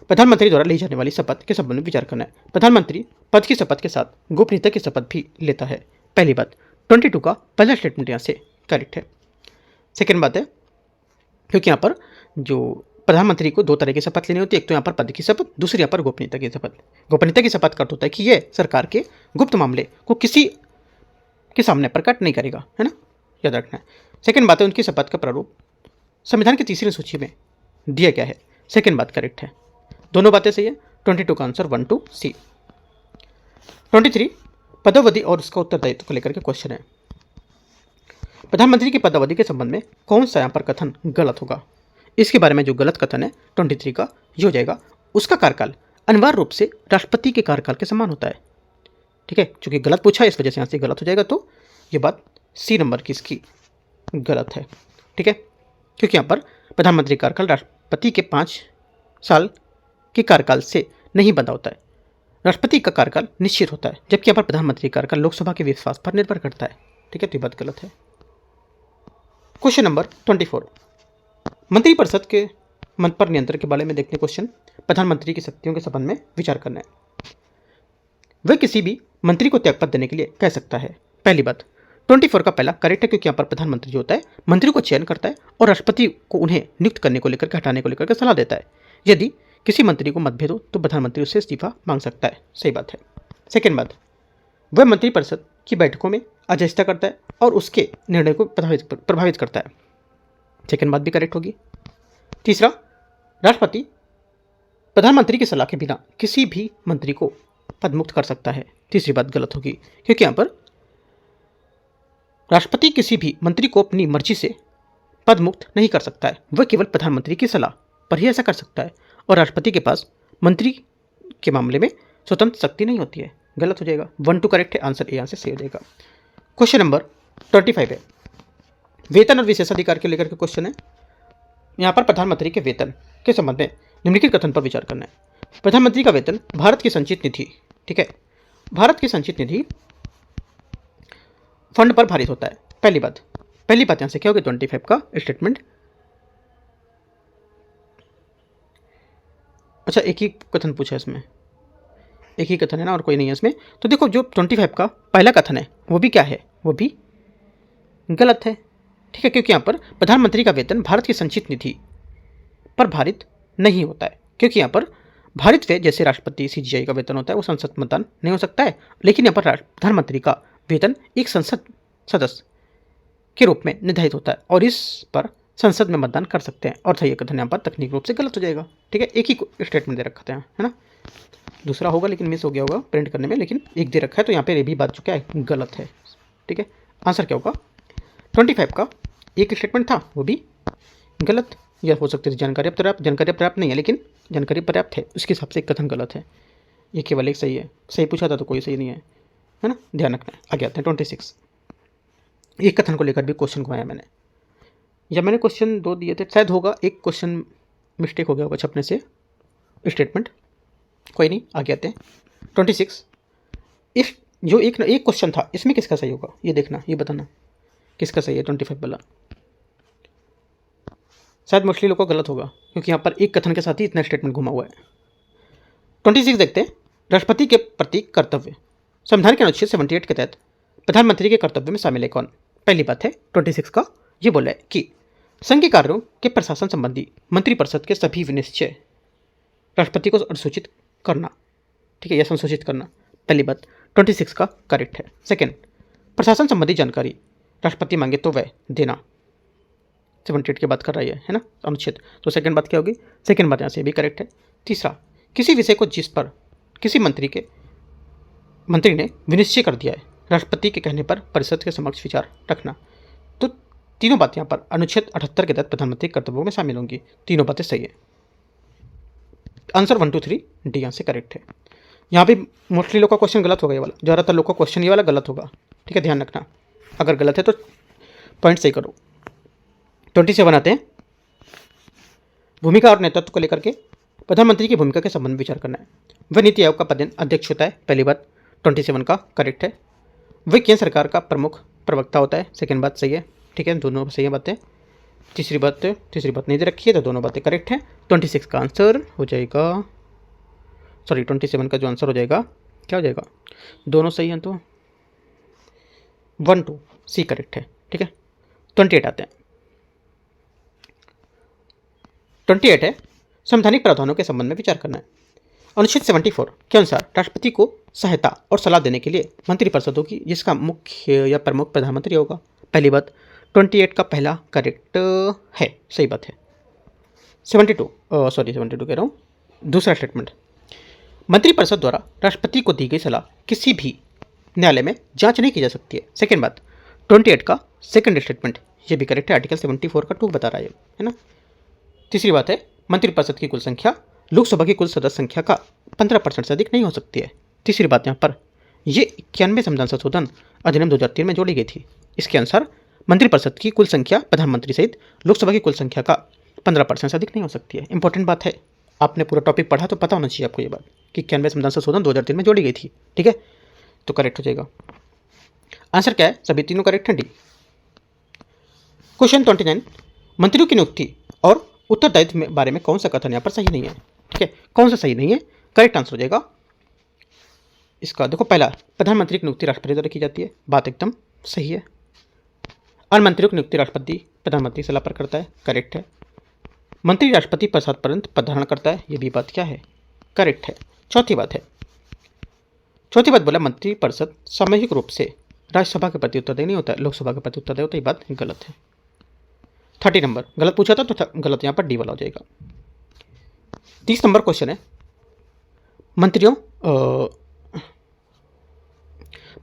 प्रधानमंत्री द्वारा ली जाने वाली शपथ के संबंध में विचार करना है। प्रधानमंत्री पद की शपथ के साथ गोपनीयता की शपथ भी लेता है। पहली बात, 22 का पहला स्टेटमेंट यहाँ से करेक्ट है। सेकेंड बात है, क्योंकि यहाँ पर जो प्रधानमंत्री को 2 तरह की शपथ लेनी होती है, एक तो यहाँ पर पद की शपथ, दूसरी यहाँ पर गोपनीयता की शपथ। गोपनीयता की शपथ का अर्थ होता है कि यह सरकार के गुप्त मामले को किसी के सामने प्रकट नहीं करेगा, है ना, याद रखना है। सेकेंड बात है, उनकी शपथ का प्रारूप संविधान की तीसरी सूची में दिया गया है। सेकेंड बात करेक्ट है, दोनों बातें सही है। 22 का आंसर 1 2 C। 23, पदावधि और उसका उत्तरदायित्व को लेकर के क्वेश्चन है। प्रधानमंत्री की पदावधि के संबंध में कौन सा यहाँ पर कथन गलत होगा? इसके बारे में जो गलत कथन है 23 का, ये हो जाएगा उसका कार्यकाल अनिवार्य रूप से राष्ट्रपति के कार्यकाल के समान होता है। ठीक है, चूंकि गलत पूछा है इस वजह से यहाँ से गलत हो जाएगा, तो ये बात C नंबर की इसकी गलत है। ठीक है, क्योंकि यहाँ पर प्रधानमंत्री कार्यकाल राष्ट्रपति के 5 साल के कार्यकाल से नहीं बंधा होता है। राष्ट्रपति का कार्यकाल निश्चित होता है, जबकि यहाँ पर प्रधानमंत्री कार्यकाल लोकसभा के विश्वास पर निर्भर करता है। ठीक है, तो ये बात गलत है। क्वेश्चन नंबर 24, मंत्रिपरिषद के मत पर नियंत्रण के बारे में देखते हैं क्वेश्चन। प्रधानमंत्री की शक्तियों के संबंध में विचार करना है। वह किसी भी मंत्री को त्यागपत्र देने के लिए कह सकता है। पहली बात, 24 का पहला करेक्ट है, क्योंकि यहाँ पर प्रधानमंत्री जो होता है मंत्री को चयन करता है और राष्ट्रपति को उन्हें नियुक्त करने को लेकर, हटाने को लेकर सलाह देता है। यदि किसी मंत्री को मतभेद हो तो प्रधानमंत्री उससे इस्तीफा मांग सकता है। सही बात है। सेकेंड बात, वह मंत्रिपरिषद की बैठकों में अध्यक्षता करता है और उसके निर्णय को प्रभावित करता है। सेकेंड बात भी करेक्ट होगी। तीसरा, राष्ट्रपति प्रधानमंत्री की सलाह के बिना किसी भी मंत्री को पदमुक्त कर सकता है। तीसरी बात गलत होगी, क्योंकि यहाँ पर राष्ट्रपति किसी भी मंत्री को अपनी मर्जी से पदमुक्त नहीं कर सकता है, वह केवल प्रधानमंत्री की सलाह पर ही ऐसा कर सकता है, और राष्ट्रपति के पास मंत्री के मामले में स्वतंत्र शक्ति नहीं होती है। गलत हो जाएगा। 1 2 करेक्ट है, आंसर ए यहाँ से सही हो जाएगा। क्वेश्चन नंबर 25 है, वेतन और विशेषाधिकार के लेकर के क्वेश्चन है। यहाँ पर प्रधानमंत्री के वेतन के संबंध में निम्नलिखित कथन पर विचार करना है। प्रधानमंत्री का वेतन भारत की संचित निधि, ठीक है, भारत की संचित निधि फंड पर भारित होता है। पहली बात यहाँ से क्या होगी? 25 का स्टेटमेंट। अच्छा, एक ही कथन पूछा है इसमें, एक ही कथन है ना, और कोई नहीं है इसमें। तो देखो, जो 25 का पहला कथन है वो भी क्या है, वो भी गलत है। ठीक है, क्योंकि यहाँ पर प्रधानमंत्री का वेतन भारत की संचित निधि पर भारित नहीं होता है, क्योंकि यहाँ पर भारित व्यय जैसे राष्ट्रपति CGI का वेतन होता है वो संसद मतदान नहीं हो सकता है, लेकिन यहाँ पर प्रधानमंत्री का वेतन एक संसद सदस्य के रूप में निर्धारित होता है और इस पर संसद में मतदान कर सकते हैं। और सही कथन यहाँ पर तकनीक रूप से गलत हो जाएगा। ठीक है, एक ही स्टेटमेंट दे रखा था है ना, दूसरा होगा लेकिन मिस हो गया होगा प्रिंट करने में, लेकिन एक दे रखा है, तो यहाँ पर ये भी बात जो क्या है गलत है। ठीक है, आंसर क्या होगा? 25 का एक स्टेटमेंट था वो भी गलत, या हो सकती है जानकारी पर्याप्त नहीं है, लेकिन जानकारी पर्याप्त है, उसके हिसाब से एक कथन गलत है। ये केवल एक सही है, सही पूछा था तो कोई सही नहीं है, है ना, ध्यान रखना है। आगे आते हैं 26। एक कथन को लेकर भी क्वेश्चन घुमाया मैंने, या मैंने क्वेश्चन 2 दिए थे शायद, होगा एक क्वेश्चन मिस्टेक हो गया होगा छपने से, स्टेटमेंट, कोई नहीं। आगे आते हैं 26। इस जो एक क्वेश्चन था इसमें किसका सही होगा ये देखना, ये बताना किसका सही है। 25 वाला शायद मोस्टली लोगों को गलत होगा, क्योंकि यहाँ पर एक कथन के साथ ही इतना स्टेटमेंट घुमा हुआ है। 26 देखते हैं, राष्ट्रपति के प्रति कर्तव्य। संविधान के अनुच्छेद 78 के तहत प्रधानमंत्री के कर्तव्य में शामिल है कौन? पहली बात है 26 का ये बोला है कि संघ के कार्यों के प्रशासन संबंधी मंत्रिपरिषद के सभी विनिश्चय राष्ट्रपति को अनुसूचित करना, ठीक है, या संसूचित करना। पहली बात 26 का करेक्ट है। सेकेंड, प्रशासन संबंधी जानकारी राष्ट्रपति मांगे तो वह देना, 78 की बात कर रही है ना अनुच्छेद, तो सेकंड बात क्या होगी? सेकंड बात यहाँ से भी करेक्ट है। तीसरा, किसी विषय को जिस पर किसी मंत्री ने विनिश्चय कर दिया है, राष्ट्रपति के कहने पर परिषद के समक्ष विचार रखना। तो तीनों बातें यहाँ पर अनुच्छेद 78 के तहत प्रधानमंत्री कर्तव्यों में शामिल होंगी। तीनों बातें सही है। आंसर 1 2 3 डी यहाँ से करेक्ट है। यहाँ भी मोस्टली लोग का क्वेश्चन गलत होगा, ये वाला ज़्यादातर लोग का क्वेश्चन ये वाला गलत होगा। ठीक है, ध्यान रखना, अगर गलत है तो पॉइंट सही करो। 27 आते हैं, भूमिका और नेतृत्व को लेकर के प्रधानमंत्री की भूमिका के संबंध में विचार करना है। वह नीति आयोग का पद अध्यक्ष होता है, पहली बात 27 का करेक्ट है। वह केंद्र सरकार का प्रमुख प्रवक्ता होता है, सेकेंड बात सही है, ठीक है, दोनों सही बातें। तीसरी बात नहीं दे रखी है तो दोनों बातें करेक्ट हैं। 26 का आंसर हो जाएगा, सॉरी 27 का जो आंसर हो जाएगा क्या हो जाएगा, दोनों सही हैं तो 1 2 सी करेक्ट है, ठीक है। 28 आते हैं। 28 है संवैधानिक प्रावधानों के संबंध में विचार करना है। अनुच्छेद 74 के अनुसार राष्ट्रपति को सहायता और सलाह देने के लिए मंत्रिपरिषद होगी, जिसका मुख्य या प्रमुख प्रधानमंत्री होगा। पहली बात 28 का पहला करेक्ट है, सही बात है। 72 कह रहा हूँ, दूसरा स्टेटमेंट, मंत्रिपरिषद द्वारा राष्ट्रपति को दी गई सलाह किसी भी न्यायालय में जांच नहीं की जा सकती है। सेकेंड बात 28 का सेकंड स्टेटमेंट, ये भी करेक्ट है, आर्टिकल 74 का 2 बता रहा है ना। तीसरी बात है मंत्रिपरिषद की कुल संख्या लोकसभा की कुल सदस्य संख्या का 15% से अधिक नहीं हो सकती है। तीसरी बात यहाँ पर ये 91 संविधान संशोधन अधिनियम 2003 में जोड़ी गई थी। इसके अनुसार मंत्रिपरिषद की कुल संख्या प्रधानमंत्री सहित लोकसभा की कुल संख्या का 15% से अधिक नहीं हो सकती है। इंपॉर्टेंट बात है, आपने पूरा टॉपिक पढ़ा तो पता होना चाहिए आपको ये बात कि 91 संविधान संशोधन 2003 में जोड़ी गई थी, ठीक है, तो करेक्ट हो जाएगा। आंसर क्या है, सभी तीनों करेक्ट हैं, डी। क्वेश्चन 29, मंत्रियों की नियुक्ति और उत्तरदायित्व में बारे में कौन सा कथन यहाँ पर सही नहीं है, ठीक है, कौन सा सही नहीं है, करेक्ट आंसर हो जाएगा इसका। देखो पहला, प्रधानमंत्री की नियुक्ति राष्ट्रपति द्वारा की जाती है, बात एकदम सही है। अन्य मंत्रियों की नियुक्ति राष्ट्रपति प्रधानमंत्री सलाह पर करता है, करेक्ट है। मंत्री राष्ट्रपति प्रसाद पर्यंत पदधारण करता है, ये भी बात क्या है, करेक्ट है। चौथी बात बोला मंत्रिपरिषद सामूहिक रूप से राज्यसभा के प्रति उत्तरदायी नहीं होता है, लोकसभा के प्रति उत्तरदायी होता है, ये बात गलत है। 30 नंबर गलत पूछा था तो गलत यहाँ पर डी वाला हो जाएगा। 30 नंबर क्वेश्चन है,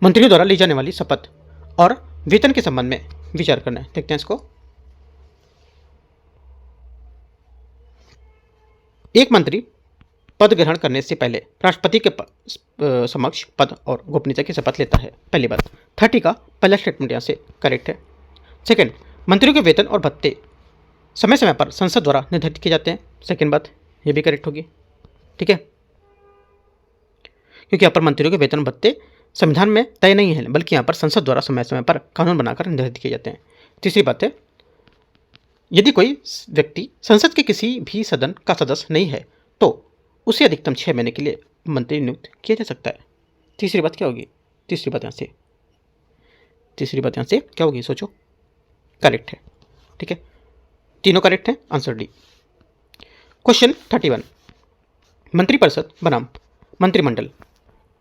मंत्रियों द्वारा ली जाने वाली शपथ और वेतन के संबंध में विचार करना है। देखते हैं इसको। एक मंत्री पद ग्रहण करने से पहले राष्ट्रपति के समक्ष पद और गोपनीयता की शपथ लेता है, पहली बात। 30 का पहला स्टेटमेंट यहाँ से करेक्ट है। सेकंड, मंत्रियों के वेतन और भत्ते समय समय पर संसद द्वारा निर्धारित किए जाते हैं, सेकंड बात ये भी करेक्ट होगी, ठीक है, क्योंकि यहाँ पर मंत्रियों के वेतन भत्ते संविधान में तय नहीं है, बल्कि यहाँ पर संसद द्वारा समय समय पर कानून बनाकर निर्धारित किए जाते हैं। तीसरी बात है, यदि कोई व्यक्ति संसद के किसी भी सदन का सदस्य नहीं है तो उसे अधिकतम 6 महीने के लिए मंत्री नियुक्त किया जा सकता है। तीसरी बात क्या होगी, तीसरी बात यहाँ से क्या होगी, सोचो, करेक्ट है, ठीक है, तीनों करेक्ट हैं, आंसर डी। क्वेश्चन 31, मंत्रिपरिषद बनाम मंत्रिमंडल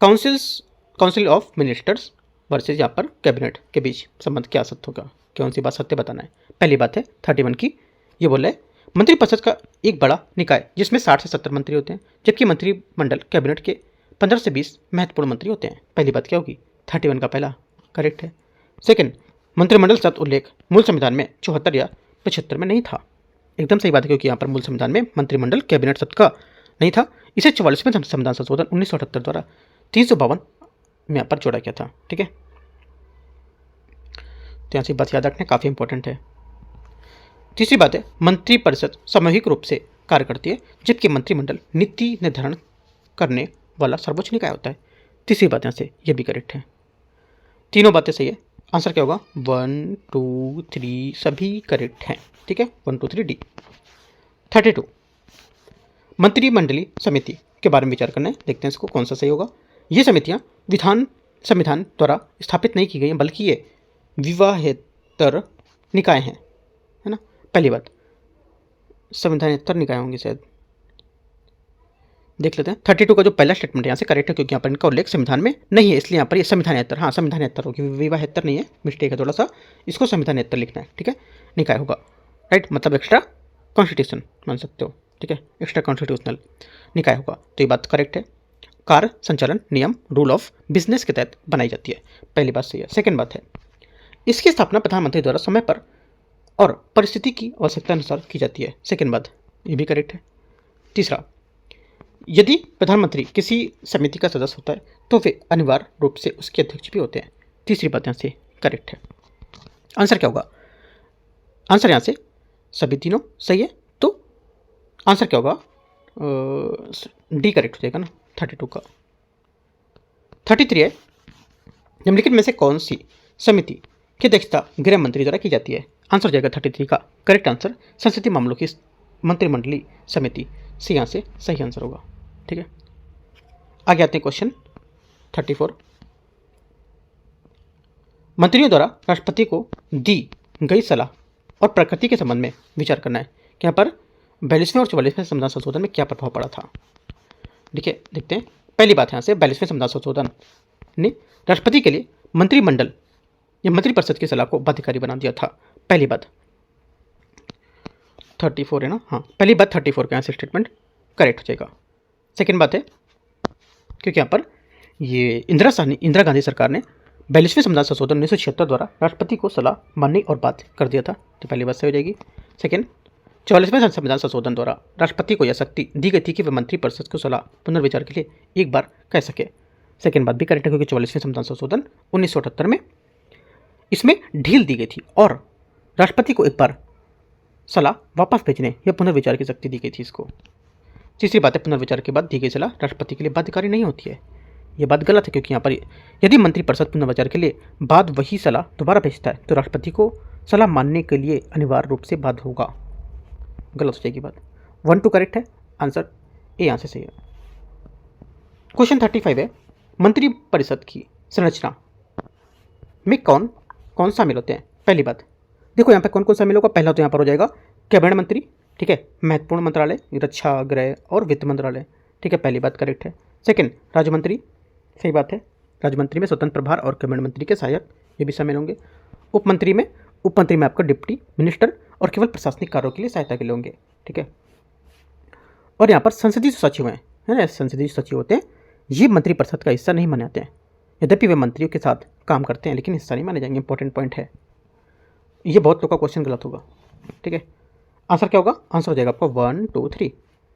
काउंसिल ऑफ मिनिस्टर्स वर्सेज यहाँ पर कैबिनेट के बीच संबंध क्या सत्य होगा, कौन सी बात सत्य बताना है। पहली बात है 31 की, ये बोल रहे हैं मंत्रिपरिषद का एक बड़ा निकाय जिसमें 60 से 70 मंत्री होते हैं, जबकि मंत्रिमंडल कैबिनेट के 15 से 20 महत्वपूर्ण मंत्री होते हैं। पहली बात क्या होगी, 31 का पहला करेक्ट है। सेकंड, मंत्रिमंडल शब्द उल्लेख मूल संविधान में 74 या 75 में नहीं था, एकदम सही बात है, क्योंकि यहाँ पर मूल संविधान में मंत्रिमंडल कैबिनेट शब्द का नहीं था, इसे 44वें संविधान संशोधन 1978 द्वारा 352 में यहाँ पर जोड़ा गया था, ठीक है, तो यहाँ से बात याद रखना काफ़ी इंपॉर्टेंट है। तीसरी बात है, मंत्रिपरिषद सामूहिक रूप से कार्य करती है, जबकि मंत्रिमंडल नीति निर्धारण करने वाला सर्वोच्च निकाय होता है। तीसरी बात यहाँ से ये भी करेक्ट है, तीनों बातें सही है। आंसर क्या होगा, 1 2 3 सभी करेक्ट हैं, ठीक है, 1 2 3 डी। 32, मंत्रिमंडलीय समिति के बारे में विचार करना है, देखते हैं इसको कौन सा सही होगा। ये समितियाँ संविधान द्वारा स्थापित नहीं की गई हैं, बल्कि ये विवाहेतर निकाय हैं, है ना। पहली बात, संविधानेतर निकाय होंगे शायद, देख लेते हैं। 32 का जो पहला स्टेटमेंट यहाँ से करेक्ट है, क्योंकि यहाँ पर इनका उल्लेख संविधान में नहीं है, इसलिए यहाँ पर ये संविधानेतर, हाँ संविधानेतर होगी, विवाहेतर नहीं है, मिस्टेक है थोड़ा सा, इसको संविधानेतर लिखना है, ठीक है, निकाय होगा, राइट, मतलब एक्स्ट्रा कॉन्स्टिट्यूशन मान सकते हो, ठीक है, एक्स्ट्रा कॉन्स्टिट्यूशनल निकाय होगा, तो ये बात करेक्ट है। कार्य संचालन नियम रूल ऑफ बिजनेस के तहत बनाई जाती है, पहली बात सही है। सेकंड बात है, इसकी स्थापना प्रधानमंत्री द्वारा समय पर और परिस्थिति की आवश्यकता अनुसार की जाती है, सेकंड बात ये भी करेक्ट है। तीसरा, यदि प्रधानमंत्री किसी समिति का सदस्य होता है तो वे अनिवार्य रूप से उसके अध्यक्ष भी होते हैं, तीसरी बात यहाँ से करेक्ट है। आंसर क्या होगा, आंसर यहाँ से सभी तीनों सही है, तो आंसर क्या होगा, डी करेक्ट हो जाएगा ना 32 का। 33 है, निम्नलिखित में से कौन सी समिति की अध्यक्षता गृह मंत्री द्वारा की जाती है? आंसर हो जाएगा 33 का करेक्ट आंसर संसदीय मामलों की मंत्रिमंडलीय समिति, सी यहाँ से सही आंसर होगा। ठीक है, आगे आते हैं क्वेश्चन 34। मंत्रियों द्वारा राष्ट्रपति को दी गई सलाह और प्रकृति के संबंध में विचार करना है कि यहाँ पर 42वें और 44वें संविधान संशोधन में क्या प्रभाव पड़ा था। देखिए देखते हैं, पहली बात यहाँ से 42वें संविधान संशोधन ने राष्ट्रपति के लिए मंत्रिमंडल या मंत्रिपरिषद की सलाह को बाध्यकारी बना दिया था। पहली बात 34 है ना, हाँ पहली बात 34 का यहाँ से स्टेटमेंट करेक्ट हो जाएगा। सेकेंड बात है क्योंकि यहाँ पर ये इंदिरा गांधी सरकार ने 42वें संविधान संशोधन 1976 द्वारा राष्ट्रपति को सलाह मानने और बात कर दिया था, तो पहली बात सही हो जाएगी। सेकेंड, 44वें संविधान संशोधन द्वारा राष्ट्रपति को यह शक्ति दी गई थी कि वह मंत्रिपरिषद को सलाह पुनर्विचार के लिए एक बार कह सके। सेकेंड बात भी करेक्ट है क्योंकि 44वें संविधान संशोधन 1978 में इसमें ढील दी गई थी और राष्ट्रपति को एक बार सलाह वापस भेजने या पुनर्विचार की शक्ति दी गई थी इसको। तीसरी बात है, पुनर्विचार के बाद दी गई सलाह राष्ट्रपति के लिए बाध्यकारी नहीं होती है। ये बात गलत है क्योंकि यहाँ पर यदि मंत्रिपरिषद पुनर्विचार के लिए बाद वही सलाह दोबारा भेजता है तो राष्ट्रपति को सलाह मानने के लिए अनिवार्य रूप से बाध्य होगा। गलत हो जाएगी बात। 1 2 करेक्ट है, आंसर ए यहाँ से सही है। क्वेश्चन 35 है, मंत्रिपरिषद की संरचना में कौन कौन शामिल होते हैं? पहली बात देखो यहाँ पर कौन कौन शामिल होगा। पहला तो यहाँ पर हो जाएगा कैबिनेट मंत्री, ठीक है, महत्वपूर्ण मंत्रालय, रक्षा, गृह और वित्त मंत्रालय, ठीक है, पहली बात करेक्ट है। सेकंड, राज्य मंत्री, सही बात है, राज्य मंत्री में स्वतंत्र प्रभार और कैबिनेट मंत्री के सहायक ये भी शामिल होंगे। उप मंत्री में आपका डिप्टी मिनिस्टर और केवल प्रशासनिक कार्यों के लिए सहायता के लिए होंगे, ठीक है। और यहाँ पर संसदीय सचिव हैं, है ना, संसदीय सचिव होते हैं, ये मंत्रिपरिषद का हिस्सा नहीं माने जाते हैं, यद्यपि वे मंत्रियों के साथ काम करते हैं लेकिन हिस्सा नहीं माने जाएंगे। इंपॉर्टेंट पॉइंट है ये, बहुत लोग का क्वेश्चन गलत होगा, ठीक है। आंसर क्या होगा? आंसर हो जाएगा आपका 1 2 3,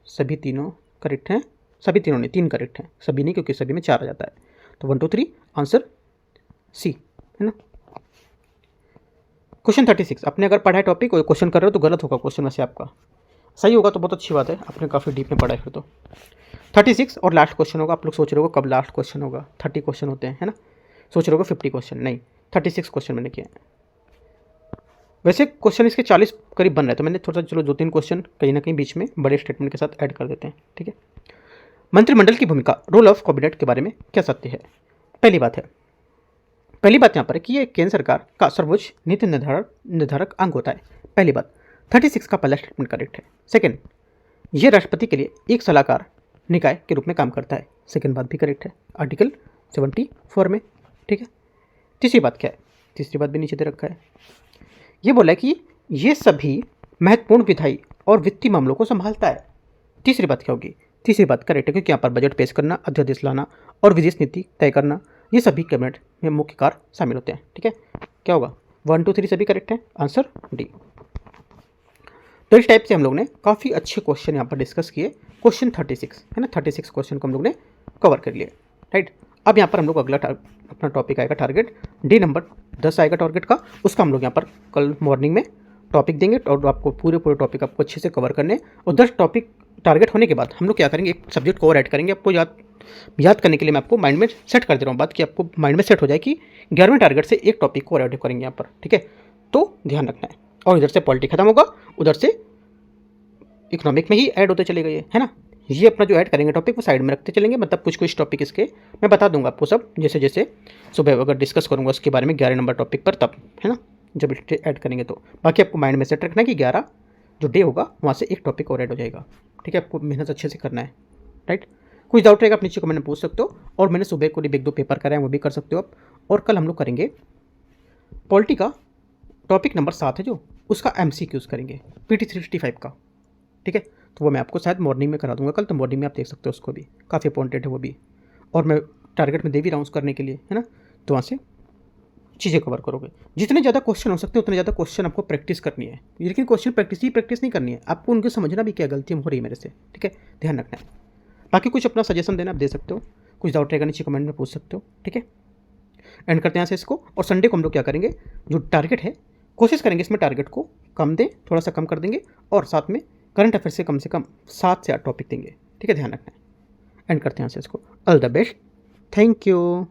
सभी तीनों करेक्ट हैं, सभी तीनों नहीं, 3 करेक्ट हैं, सभी नहीं क्योंकि सभी में 4 आ जाता है, तो 1 2 3 आंसर सी, है ना। क्वेश्चन 36, आपने अगर पढ़ा है टॉपिक और क्वेश्चन कर रहे हो तो गलत होगा क्वेश्चन वैसे आपका, सही होगा तो बहुत अच्छी बात है, आपने काफ़ी डीप में पढ़ा है फिर तो। 36 और लास्ट क्वेश्चन होगा। आप लोग सोच रहे हो कब लास्ट क्वेश्चन होगा, 30 क्वेश्चन होते हैं, है ना, सोच रहे हो 50 क्वेश्चन, नहीं 36 क्वेश्चन मैंने किए हैं। वैसे क्वेश्चन इसके 40 करीब बन रहे हैं तो मैंने थोड़ा सा चलो 2-3 क्वेश्चन कहीं ना कहीं बीच में बड़े स्टेटमेंट के साथ ऐड कर देते हैं, ठीक है। मंत्रिमंडल की भूमिका, रोल ऑफ कैबिनेट के बारे में क्या सत्य है? पहली बात यहाँ पर है कि ये केंद्र सरकार का सर्वोच्च नीति निर्धारक अंग होता है। पहली बात 36 का पहला स्टेटमेंट करेक्ट है। सेकंड, ये राष्ट्रपति के लिए एक सलाहकार निकाय के रूप में काम करता है, सेकंड बात भी करेक्ट है, आर्टिकल 74 में, ठीक है। तीसरी बात क्या है? तीसरी बात भी नीचे दे रखा है, ये बोला है कि ये सभी महत्वपूर्ण विधायी और वित्तीय मामलों को संभालता है। तीसरी बात क्या होगी? तीसरी बात करेक्ट है क्योंकि यहाँ पर बजट पेश करना, अध्यादेश लाना और विदेश नीति तय करना, ये सभी कैबिनेट में मुख्य कार्य शामिल होते हैं, ठीक है। क्या होगा? 1 2 3 सभी करेक्ट है, आंसर डी। तो इस टाइप से हम लोग ने काफ़ी अच्छे क्वेश्चन यहाँ पर डिस्कस किए। क्वेश्चन 36 है ना, 36 क्वेश्चन को हम लोग ने कवर कर लिए, राइट। अब यहाँ पर हम लोग अगला अपना टॉपिक आएगा टारगेट, डे नंबर 10 आएगा टारगेट का, उसका हम लोग यहाँ पर कल मॉर्निंग में टॉपिक देंगे और आपको पूरे टॉपिक आपको अच्छे से कवर करने। और 10 टॉपिक टारगेट होने के बाद हम लोग क्या करेंगे, एक सब्जेक्ट को और ऐड करेंगे। आपको याद करने के लिए मैं आपको माइंड में सेट कर दे रहा हूँ बात, कि आपको माइंड में सेट हो जाए कि 11वें टारगेट से एक टॉपिक को और ऐड करेंगे यहाँ पर, ठीक है। तो ध्यान रखना है। और इधर से पॉलिटी खत्म होगा, उधर से इकोनॉमिक में ही ऐड होते चले गए, है ना। ये अपना जो ऐड करेंगे टॉपिक वो साइड में रखते चलेंगे, मतलब कुछ टॉपिक इसके मैं बता दूंगा आपको सब, जैसे जैसे सुबह अगर डिस्कस करूंगा उसके बारे में 11 नंबर टॉपिक पर, तब, है ना, जब ऐड करेंगे तो। बाकी आपको माइंड में सेट रखना है कि 11 जो डे होगा वहाँ से एक टॉपिक और ऐड हो जाएगा, ठीक है। आपको मेहनत अच्छे से करना है, राइट। कुछ डाउट रहेगा आप नीचे कमेंट में पूछ सकते हो, और मैंने सुबह को 1-2 पेपर कराए हैं वो भी कर सकते हो आप। और कल हम लोग करेंगे पॉलिटी का टॉपिक नंबर 7 है जो, उसका MCQs करेंगे PT 365 का, ठीक है। तो वो मैं आपको शायद मॉर्निंग में करा दूंगा कल, तो मॉर्निंग में आप देख सकते हो उसको भी, काफ़ी इंपॉर्टेंट है वो भी। और मैं टारगेट में दे भी रहा हूँ उसको करने के लिए, है ना, तो वहाँ से चीज़ें कवर करोगे। जितने ज़्यादा क्वेश्चन हो सकते हैं उतने ज़्यादा क्वेश्चन आपको प्रैक्टिस करनी है, लेकिन क्वेश्चन प्रैक्टिस नहीं करनी है, आपको उनको समझना भी क्या गलती हो रही है मेरे से, ठीक है, ध्यान रखना है। बाकी कुछ अपना सजेशन देना आप दे सकते हो, कुछ डाउट रहेगा नीचे कमेंट में पूछ सकते हो, ठीक है। एंड करते हैं यहाँ से इसको। और संडे को हम लोग क्या करेंगे, जो टारगेट है कोशिश करेंगे इसमें टारगेट को कम दें, थोड़ा सा कम कर देंगे, और साथ में करंट अफेयर से कम 7 से 8 टॉपिक देंगे, ठीक है, ध्यान रखना है। एंड करते हैं यहाँ से इसको। All the best, thank you.